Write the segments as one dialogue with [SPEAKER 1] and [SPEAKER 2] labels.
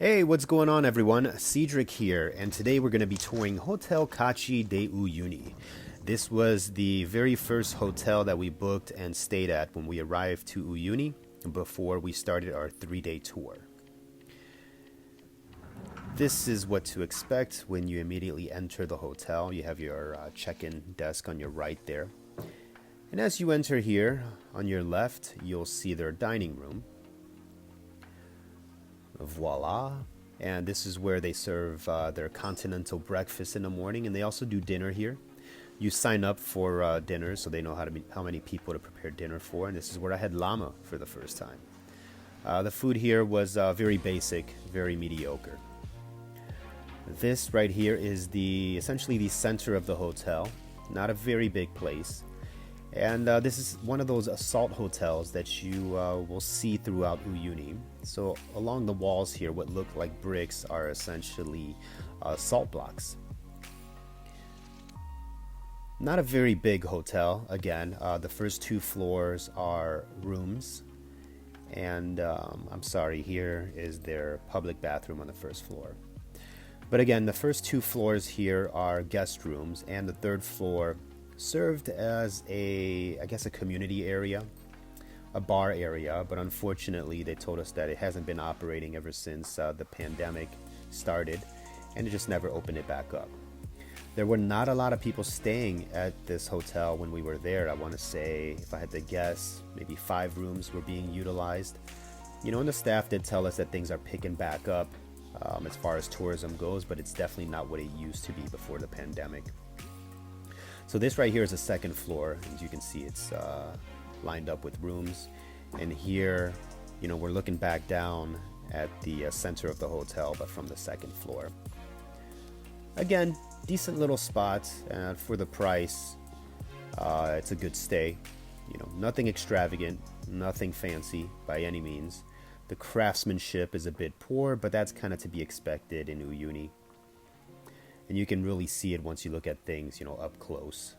[SPEAKER 1] Hey, what's going on everyone? Cedric here, and today we're going to be touring Hotel Kachi de Uyuni. This was the very first hotel that we booked and stayed at when we arrived to Uyuni before we started our 3-day tour. This is what to expect when you immediately enter the hotel. You have your check-in desk on your right there. And as you enter here, on your left, you'll see their dining room. Voila. And this is where they serve their continental breakfast in the morning, and they also do dinner here. You sign up for dinner so they know how many people to prepare dinner for, and this is where I had llama for the first time. The food here was very basic, very mediocre. This right here is essentially the center of the hotel. Not a very big place. And this is one of those assault hotels that you will see throughout Uyuni. So along the walls here, what look like bricks are essentially salt blocks. Not a very big hotel. Again, the first 2 floors are rooms. And I'm sorry, here is their public bathroom on the first floor. But again, the first 2 floors here are guest rooms, and the 3rd floor served as I guess a community area, a bar area, but unfortunately they told us that it hasn't been operating ever since the pandemic started, and it just never opened it back up. There were not a lot of people staying at this hotel when we were there. I want to say, if I had to guess, maybe 5 rooms were being utilized. And the staff did tell us that things are picking back up as far as tourism goes, but it's definitely not what it used to be before the pandemic. So this right here is the 2nd floor. As you can see, it's lined up with rooms. And here, we're looking back down at the center of the hotel, but from the 2nd floor. Again, decent little spot, and for the price, it's a good stay. Nothing extravagant, nothing fancy by any means. The craftsmanship is a bit poor, but that's kind of to be expected in Uyuni. And you can really see it once you look at things, up close.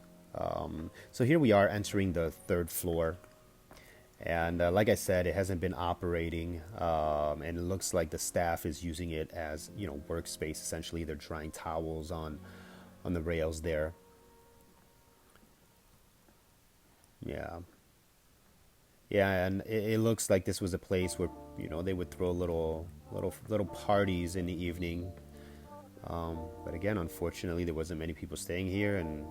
[SPEAKER 1] So here we are entering the 3rd floor. And like I said, it hasn't been operating. And it looks like the staff is using it as, workspace. Essentially, they're drying towels on the rails there. Yeah. Yeah, and it looks like this was a place where, they would throw little parties in the evening. But again, unfortunately, there wasn't many people staying here, and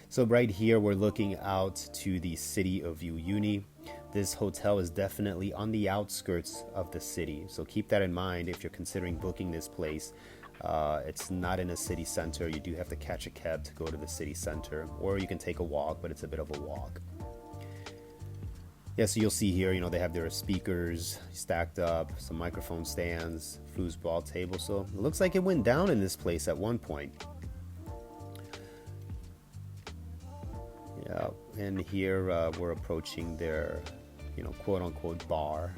[SPEAKER 1] so right here we're looking out to the city of Uyuni. This hotel is definitely on the outskirts of the city, so keep that in mind if you're considering booking this place. It's not in a city center. You do have to catch a cab to go to the city center, or you can take a walk, but it's a bit of a walk. Yeah, so you'll see here, they have their speakers stacked up, some microphone stands, foosball table. So it looks like it went down in this place at one point. Yeah, and here we're approaching their, quote-unquote bar.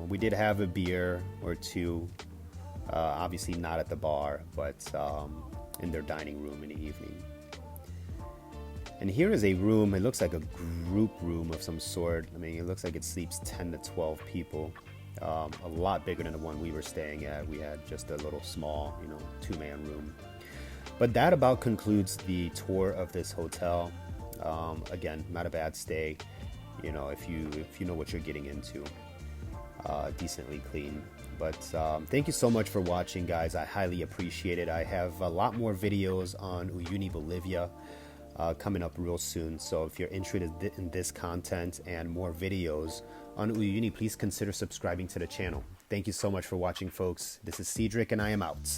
[SPEAKER 1] We did have a beer or 2, obviously not at the bar, but in their dining room in the evening. And here is a room. It looks like a group room of some sort. I mean, it looks like it sleeps 10 to 12 people. A lot bigger than the one we were staying at. We had just a little small, 2-man room. But that about concludes the tour of this hotel. Again, not a bad stay. If you know what you're getting into. Decently clean. But thank you so much for watching, guys. I highly appreciate it. I have a lot more videos on Uyuni, Bolivia. Coming up real soon. So if you're interested in this content and more videos on Uyuni, please consider subscribing to the channel. Thank you so much for watching, folks. This is Cedric, and I am out.